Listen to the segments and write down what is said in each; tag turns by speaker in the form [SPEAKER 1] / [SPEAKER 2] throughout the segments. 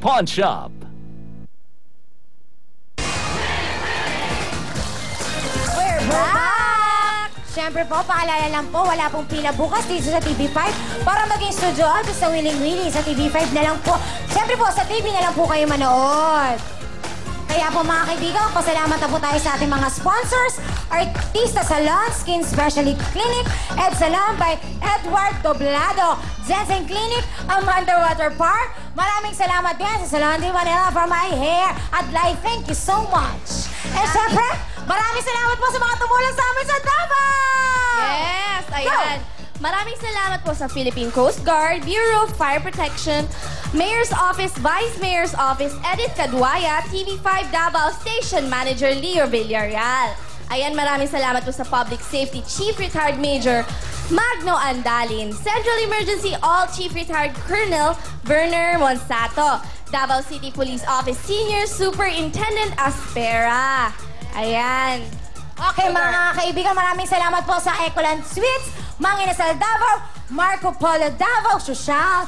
[SPEAKER 1] Pawn Shop.
[SPEAKER 2] We're back! Siyempre po, paalala lang po, wala pong pila bukas dito sa TV5 para maging studio auto sa Willing Willy. Sa TV5 na lang po. Siyempre po, sa TV na lang po kayo manood. Kaya po mga kaibigan, pasalamat na po tayo sa ating mga sponsors. Artista Salon, Skin Specialty Clinic, Ed Salon by Edward Doblado, Jensen Clinic, Amanda Water Park. Maraming salamat din sa Salon de Manila for my hair at life. Thank you so much. And syempre, maraming salamat po sa mga tumulong sa amin sa Davao!
[SPEAKER 3] Yes, ayan. Maraming salamat po sa Philippine Coast Guard, Bureau of Fire Protection, Mayor's Office, Vice Mayor's Office, Edith Caduaya, TV5 Davao Station Manager Leo Villarreal. Ayan, maraming salamat po sa Public Safety Chief Retired Major Magno Andalin, Central Emergency All Chief Retired Colonel Werner Monsato, Davao City Police Office Senior Superintendent Aspera. Ayan.
[SPEAKER 2] Okay, mga kaibigan, maraming salamat po sa Ecoland Suites, Mang Inasal Davao, Marco Polo Davao, Social,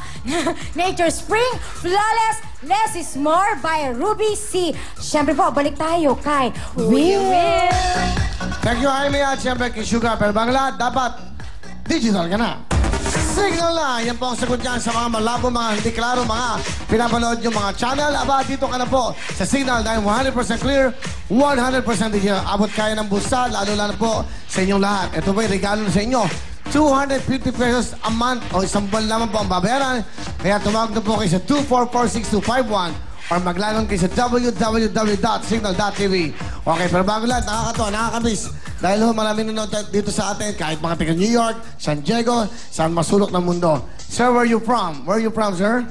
[SPEAKER 2] Nature Spring, Flawless, Less is More by Ruby C. Siyempre po, balik tayo kay Will.
[SPEAKER 4] Thank you, Jaime, at siyempre kay Sugar. Pero bang lahat, dapat digital ka na. Signal na! Yan po ang sagot dyan sa mga malabo, mga hindi klaro, mga pinapanood yung mga channel. Aba, dito ka na po sa Signal dahil 100% clear, 100% digital. Abot kaya ng busa, lalo-lalo po sa inyong lahat. Ito po yung regalo na sa inyo. 250 pesos a month o isang buwan naman po ang babayaran. Kaya tumawag na po kayo sa 2446251 or maglanon kayo sa www.signal.tv. Okay, pero bago lahat, nakakatawa, nakakamiss. Dahil ho, maraming nanonood dito sa atin, kahit mga taga New York, San Diego, saan masulok ng mundo. Sir, where are you from? Where are you from, sir?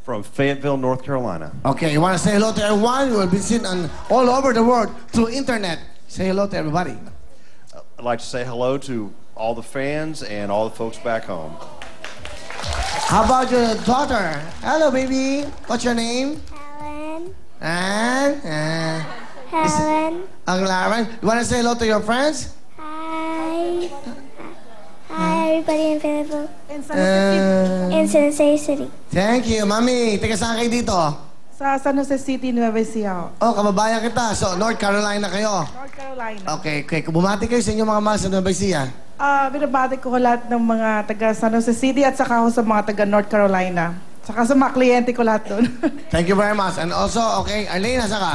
[SPEAKER 5] From Fayetteville, North Carolina.
[SPEAKER 4] Okay, you want to say hello to everyone? You will be seen all over the world through internet. Say hello to everybody.
[SPEAKER 5] I'd like to say hello to all the fans and all the folks back home.
[SPEAKER 4] How about your daughter? Hello, baby. What's your name?
[SPEAKER 6] Helen.
[SPEAKER 4] And?
[SPEAKER 6] Helen.
[SPEAKER 4] Ang Lauren. You want to say hello to your friends?
[SPEAKER 6] Hi. Hi, everybody in Fayetteville.
[SPEAKER 4] In
[SPEAKER 6] San Jose City.
[SPEAKER 4] Thank you, Mami. Teka, saan kayo dito?
[SPEAKER 7] Sa San Jose City, Nueva Ecija.
[SPEAKER 4] Oh, kababayan kita. So, North Carolina kayo.
[SPEAKER 7] North Carolina.
[SPEAKER 4] Okay. Bumati kayo sa inyong mga mahal sa Nueva Ecija.
[SPEAKER 7] Binabati ko lahat ng mga taga San Jose City at saka ako sa mga taga North Carolina. Saka sa mga kliyente ko lahat doon.
[SPEAKER 4] Thank you very much. And also, okay, Arlene, nasa ka?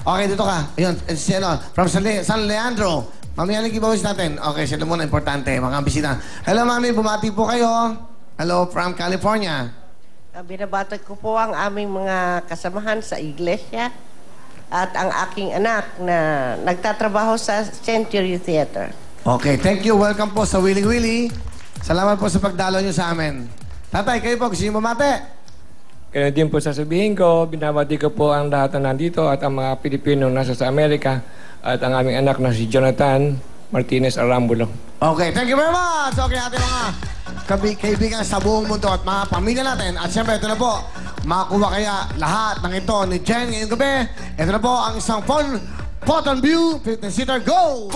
[SPEAKER 4] Okay, dito ka. Ayun, si ano, from San Leandro. Mami, ano gibawis natin? Okay, sila muna, importante, mga bisita. Hello, Mami, bumati po kayo. Hello, from California.
[SPEAKER 8] Binabati ko po ang aming mga kasamahan sa iglesia at ang aking anak na nagtatrabaho sa Century Theater.
[SPEAKER 4] Okay, thank you. Welcome po sa Willy Willy. Salamat po sa pagdalo nyo sa amin. Tatay, kayo po, gusto nyo bumati?
[SPEAKER 9] Kaya din po sasabihin ko, binabati ko po ang lahat na nandito at ang mga Pilipino nasa sa Amerika at ang aming anak na si Jonathan Martinez Arambulo.
[SPEAKER 4] Okay, thank you very much. Okay, ating mga kaibigan sa buong mundo at mga pamilya natin. At siyempre, ito na po, makakuha kaya lahat ng ito ni Jen ngayong gabi. Ito na po ang isang Photon View Fitness Seater. Go!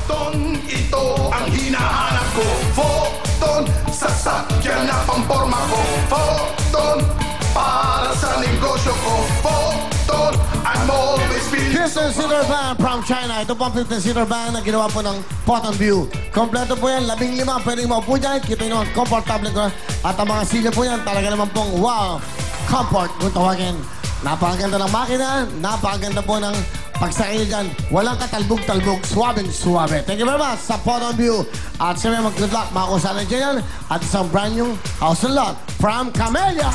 [SPEAKER 10] Photon, ito ang hinahanap ko. Photon, sasakyan na pamporma ko. Photon, para sa negosyo ko. Photon, I'm always feeling.
[SPEAKER 4] Fitness Seater Van from China. Ito po ang Fitness Seater Van na ginawa po ng Photon View. Kompleto po yan, 15. Pwede mo po dyan. Kita nyo, comfortable ko. At ang mga silya po yan, talaga naman pong wow, comfort kung tawagin. Napakaganda ng makina, napakaganda po ng pagsakay nyo dyan. Walang katalbog-talbog, suwabing-suwabe. Thank you very much sa Photon View. At siyempre mag-good luck, makakusalan dyan yan. At isang brand new house and lot from Camellia.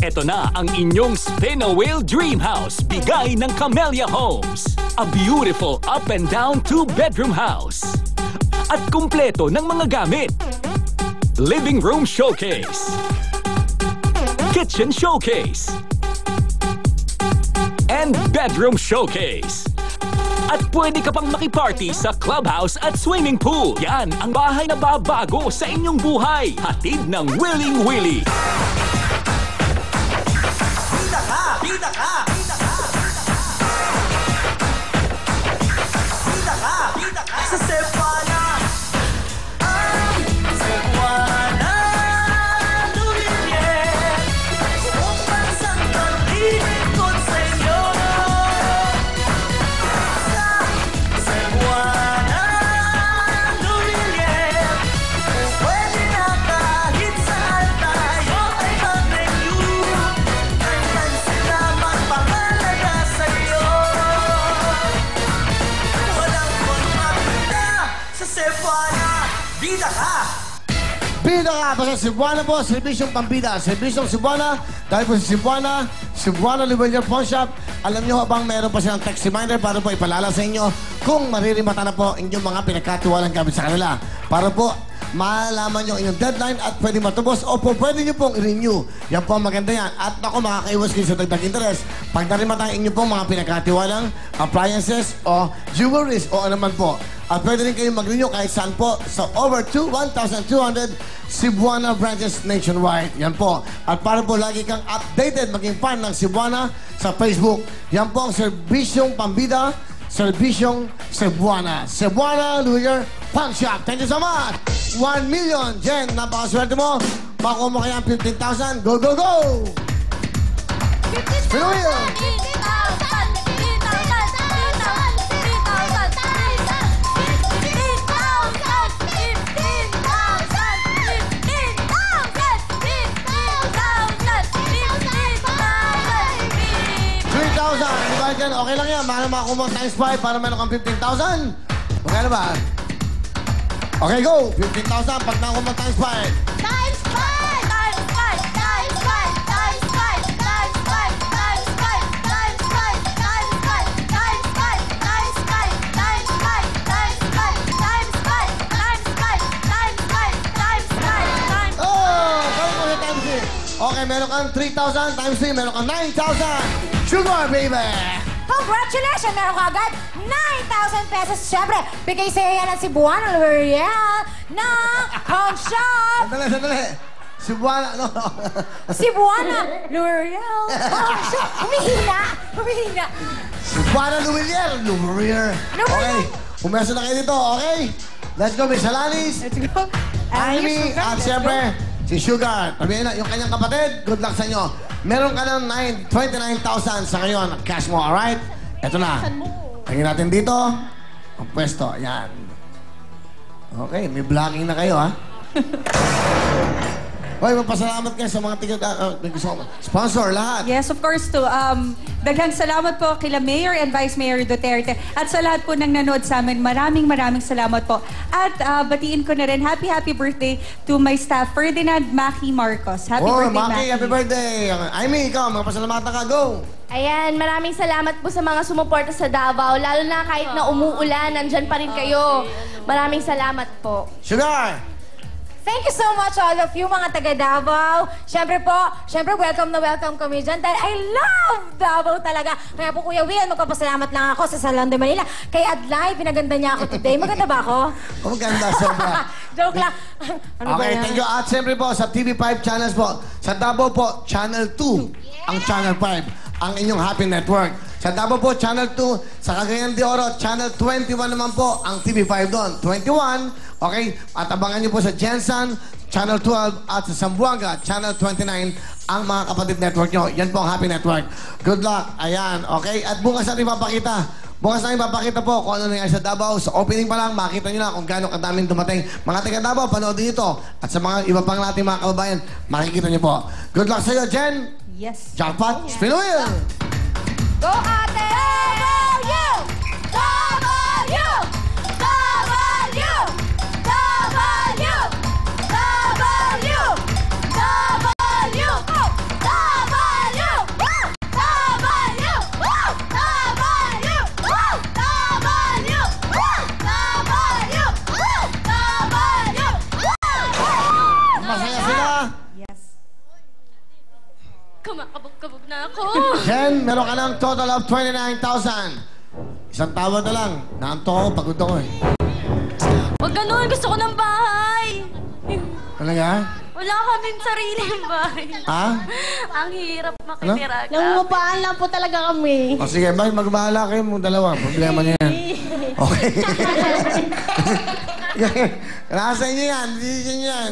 [SPEAKER 1] Ito na ang inyong Spin a Wheel Dream House, bigay ng Camellia Homes. A beautiful up and down 2-bedroom house. At kumpleto ng mga gamit. Living room showcase. Kitchen showcase. And bedroom showcase. At pwede ka pang makiparty sa clubhouse at swimming pool. Yan ang bahay na babago sa inyong buhay. Hatid ng Willing Willy.
[SPEAKER 11] Sa Cebuana ay Cebuana lumilye Bida ka!
[SPEAKER 4] Bida ka! Basta Cebuana po, Servisyong Pambida. Servisyong Cebuana, dahil po sa Cebuana Liwelier Pawn Shop, alam nyo bang meron pa silang text reminder para po ipalala sa inyo kung maririmata na po inyong mga pinagkatiwalang gamit sa kanila. Para po malaman nyo inyong deadline at pwede matubos o po pwede nyo pong i-renew. Yan po ang maganda yan. At ako, makakaiwas kayo sa dagdag interest. Pag narimata ang inyong pong mga pinagkatiwalang appliances o jewelries o anuman po. At pwede rin kayong mag-renew kahit saan po sa over 1,200 Cebuana branches nationwide. Yan po. At para po lagi kang updated, maging fan ng Cebuana sa Facebook. Yan po ang Servisyong Pambida, Servisyong Cebuana. Cebuana Liwelier Pawn Shop. Thank you so much! 1 million. Jen, napakaswerte mo. Makuha mo kaya ang 15,000. Go, go, go!
[SPEAKER 3] 15,000! 15,000!
[SPEAKER 4] 3,000. Okay lang yan. Mahal makakuha mo times 5 para meron kang 15,000. Okay na ba? Okay, go! 15,000 pag nakuha mo times 5.
[SPEAKER 3] Times 5! Times 5! Times 5! Times 5! Times 5! Times 5! Times 5! Times 5! Times 5! Times 5! Times 5! Times 5! Times 5! Times 5! Times 5! Times 5!
[SPEAKER 4] Oh! Kaya mo yung times 3. Okay, meron kang 3,000 times 3. Meron kang 9,000. Sugar, baby!
[SPEAKER 2] Congratulations! Meron ka agad 9,000 pesos. Siyempre, bigay sa'yo yan ng Cebuana L'Oreal ng Pawn Shop.
[SPEAKER 4] Sandali. Cebuana, no?
[SPEAKER 2] Cebuana L'Oreal Pawn Shop. Humihina.
[SPEAKER 4] Cebuana L'Oreal. Okay, umesa na kayo dito, okay? Let's go, Miss Alanis.
[SPEAKER 7] Let's go.
[SPEAKER 4] Amy, at siyempre, si Sugar. Sabihin na, yung kanyang kapatid, good luck sa inyo. Meron ka ng 29,000 sa ngayon, cash mo, alright? Ito na. Tingin natin dito. Ang pwesto, ayan. Okay, may vlogging na kayo, ha? Hoy, magpasalamat kayo sa mga sponsor, lahat.
[SPEAKER 12] Yes, of course, to. Daghang salamat po kila Mayor and Vice Mayor Duterte at sa lahat po ng nanood sa amin. Maraming salamat po. At batiin ko na rin, happy birthday to my staff, Ferdinand Maki Marcos. Happy birthday, Maki.
[SPEAKER 4] Happy birthday. Amy, ikaw, magpasalamatan ka, go.
[SPEAKER 3] Ayan, maraming salamat po sa mga sumuporta sa Davao. Lalo na kahit na umuulan, nandyan pa rin kayo. Maraming salamat po.
[SPEAKER 4] Sugar!
[SPEAKER 2] Thank you so much all of you, mga taga Davao. Siyempre, welcome na welcome kami dyan dahil I love Davao talaga. Kaya po, Kuya Will, magpapasalamat lang ako sa Salon de Manila. Kay Adlay, pinaganda niya ako today. Maganda ba ako?
[SPEAKER 4] Maganda, sobra.
[SPEAKER 2] Joke lang.
[SPEAKER 4] Okay, thank you. At siyempre po, sa TV5 channels po, sa Davao po, Channel 2, ang Channel 5, ang inyong happy network. Sa Davao po, Channel 2, sa Cagayan de Oro, Channel 21 naman po, ang TV5 doon. 21, okay? At abangan niyo po sa Jensen, Channel 12, at sa Zamboanga, Channel 29, ang mga kapatid network nyo. Yan po ang happy network. Good luck. Ayan, okay? At bukas natin ipapakita. Bukas natin ipapakita po kung ano nangyari sa Davao. Sa opening pa lang, makita nyo na kung gaano kadaming dumating. Mga taga Davao, panoodin nyo ito. At sa mga iba pang nating mga kababayan, makikita nyo po. Good luck sa iyo, Jen.
[SPEAKER 12] Yes.
[SPEAKER 4] Jackpot, spin wheel.
[SPEAKER 2] Go, ate!
[SPEAKER 4] Masaya sila.
[SPEAKER 12] Yes.
[SPEAKER 3] Kumakabog-kabog na ako.
[SPEAKER 4] Jen, meron ka ng total of 29,000. Isang tawad na lang. Naantok ako, pagod ako eh.
[SPEAKER 3] Huwag ganun, gusto ko ng bahay.
[SPEAKER 4] Talaga?
[SPEAKER 3] Wala kaming sariling bahay.
[SPEAKER 4] Ha?
[SPEAKER 3] Ang hirap makitira ka.
[SPEAKER 2] Nangungupaan lang po talaga kami.
[SPEAKER 4] O sige, bakit magbahala kayo mong dalawa? Problema niya yan. Okay. Nasa inyo yan. Hindi nyo yan.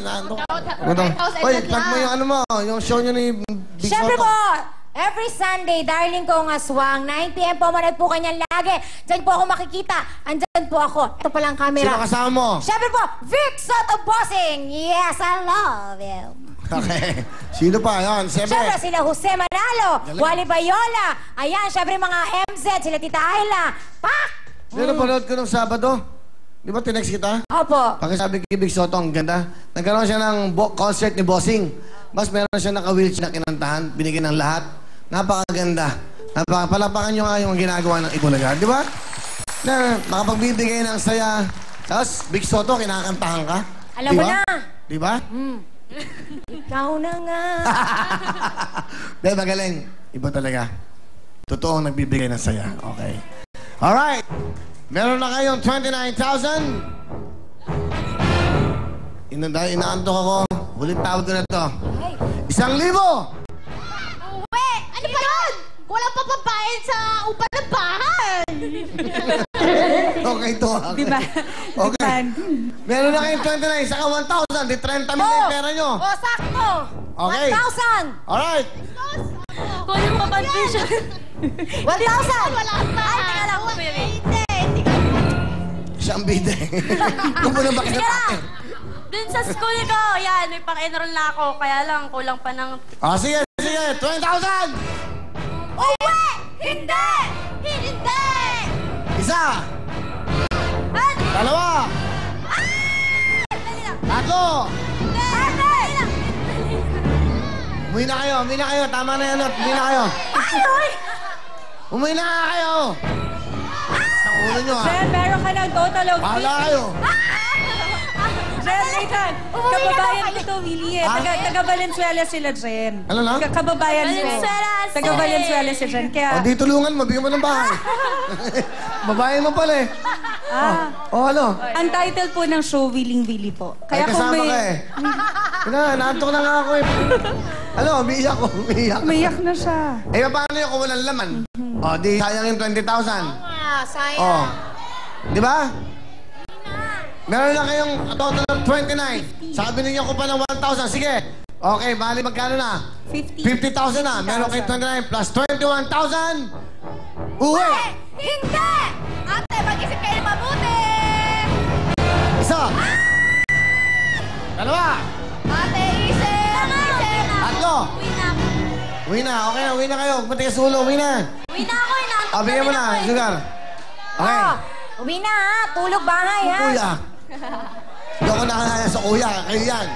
[SPEAKER 4] Oy, tag mo yung ano mo. Yung show nyo ni Big
[SPEAKER 2] Siyempre
[SPEAKER 4] Soto.
[SPEAKER 2] po, every Sunday, darling kong aswang, 9 p.m. po, manood po kanyan lagi. Diyan po ako makikita. Andyan po ako. Ito pala ang camera.
[SPEAKER 4] Sino kasama mo?
[SPEAKER 2] Siyempre po, Vic Soto Bossing. Yes, I love you.
[SPEAKER 4] Okay. Sino pa? Yan, siyempre.
[SPEAKER 2] Siyempre, sila Jose Manalo, Wally Bayola. Ayan, siyempre mga MZ, sila Tita Ayla. Pak!
[SPEAKER 4] Sino panood ko nung Sabado? Di ba tinext kita?
[SPEAKER 2] Opo.
[SPEAKER 4] Pakisabi kay Big Soto, ang ganda. Nagkaroon siya ng concert ni Bossing. Mas meron siya naka-wheelchair na kinantahan, binigyan ng lahat. Napakaganda. Palapakan nyo nga yung ginagawa ng Ibulaga. Di ba? Na makapagbibigay ng saya. Tapos, Big Soto, kinakantahan ka.
[SPEAKER 2] Alam mo na.
[SPEAKER 4] Di ba?
[SPEAKER 2] Ikaw na nga.
[SPEAKER 4] Dahil magaling. Iba talaga. Totoo nagbibigay ng saya. Okay. Alright. Meron na kayong 29,000. Inaantok ako. Huling tawag ko na to. 1,000!
[SPEAKER 3] Uwe! Ano ba yun? Walang papabayad sa upa ng bahay!
[SPEAKER 4] Okay to. Okay.
[SPEAKER 12] Diba?
[SPEAKER 4] Okay. Meron na kayong 29. Saka 1,000. Di 30 mil yung pera nyo.
[SPEAKER 2] O, sakto.
[SPEAKER 4] Okay.
[SPEAKER 2] 1,000.
[SPEAKER 4] Alright.
[SPEAKER 3] Kunin mo confusion.
[SPEAKER 2] 1,000.
[SPEAKER 3] Wala pa!
[SPEAKER 2] Ay, teka lang.
[SPEAKER 3] Hindi.
[SPEAKER 4] Siyang bide. Kung mo na bakit na
[SPEAKER 3] Dun sa school ko, yan, may pang-enroll na ako. Kaya lang, kulang pa ng...
[SPEAKER 4] sige. 20,000!
[SPEAKER 3] Uwe! Hindi! Hindi!
[SPEAKER 4] Isa! Dalawa! Tatlo! Umuwi na kayo. Tama na yan, umuwi na kayo. Umuwi na kayo! Sa ulo nyo, ha?
[SPEAKER 12] Jen, meron ka ng total of...
[SPEAKER 4] Bahala kayo!
[SPEAKER 12] Jen, Nathan, kababayan ko to, Willie. Taga Valenzuela sila, Jen.
[SPEAKER 4] Ano na?
[SPEAKER 12] Kababayan ko.
[SPEAKER 3] Valenzuela,
[SPEAKER 12] Taga Valenzuela si Jen.
[SPEAKER 4] O,
[SPEAKER 12] Kaya,
[SPEAKER 4] di tulungan mo, bigyan mo ng bahay. Babae mo pala eh. Ano?
[SPEAKER 12] ang title po ng show, Willing Willie po.
[SPEAKER 4] Ay,
[SPEAKER 12] Kaya kung
[SPEAKER 4] kasama
[SPEAKER 12] may...
[SPEAKER 4] ka eh. Naantok na nga ako eh. Ano, umiiyak ko, umiiyak.
[SPEAKER 12] Umiyak na siya.
[SPEAKER 4] Eh, paano yun kung walang laman? O, di sayang yung 20,000.
[SPEAKER 2] Sayang.
[SPEAKER 4] O. Di ba? Meron na kayong total of 29. Sabi ninyo ko pa ng 1,000. Sige. Okay, bali magkano na? 50,000 na. Meron kayong 29 plus 21,000. Uwi!
[SPEAKER 3] Hindi! Ate, mag-isip kayo mabuti!
[SPEAKER 4] Isa. Dalawa.
[SPEAKER 3] Ate, isip!
[SPEAKER 4] Tatlo. Uwi na. Okay na, uwi na kayo. Matigas ulo, uwi na.
[SPEAKER 3] Uwi na ako, inaantok
[SPEAKER 4] Bigyan mo na, sugar. Okay.
[SPEAKER 2] Uwi na, ha? Tulog bahay, ha?
[SPEAKER 4] Kuya. Hindi ako nakakaya sa kuya. Kayo yan.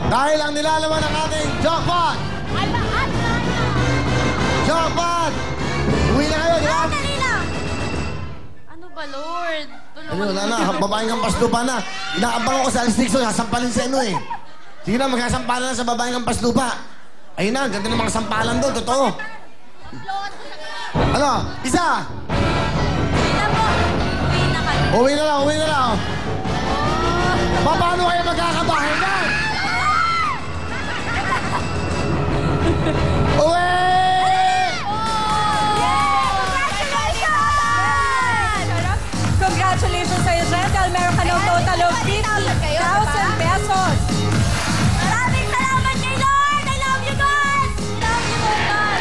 [SPEAKER 4] Dahil ang nilalaman ng ating jackpot. Jackpot! Uwi na kayo, di ba?
[SPEAKER 3] Ano ba, Lord?
[SPEAKER 4] Ano, wala na. Babaeng kampas lupa na. Inaabang ako sa Alice Dixon. Sasampalin si ano eh. Sige na, magsasampalan na sa babaeng kampas lupa. Ayun na, ganda ng mga sampalan doon. Totoo. Ano? Isa! Uwi na lang, uwi na lang. Paano kayo magkakabahay na? Uwi!
[SPEAKER 12] Congratulations sa'yo, Jen. Dahil meron ka ng total of 50,000 pesos.
[SPEAKER 3] Maraming salamat kay Lord! I love you, God! Love you, God!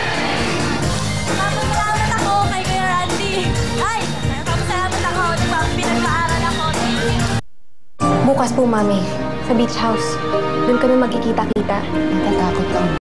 [SPEAKER 3] Salamat ako kay Kuya Randy. Ay, salamat ako. Pinag-aaral ako.
[SPEAKER 13] Bukas po, Mami. Sa beach house. Doon kami magkikita-kita.
[SPEAKER 14] Natatakot kang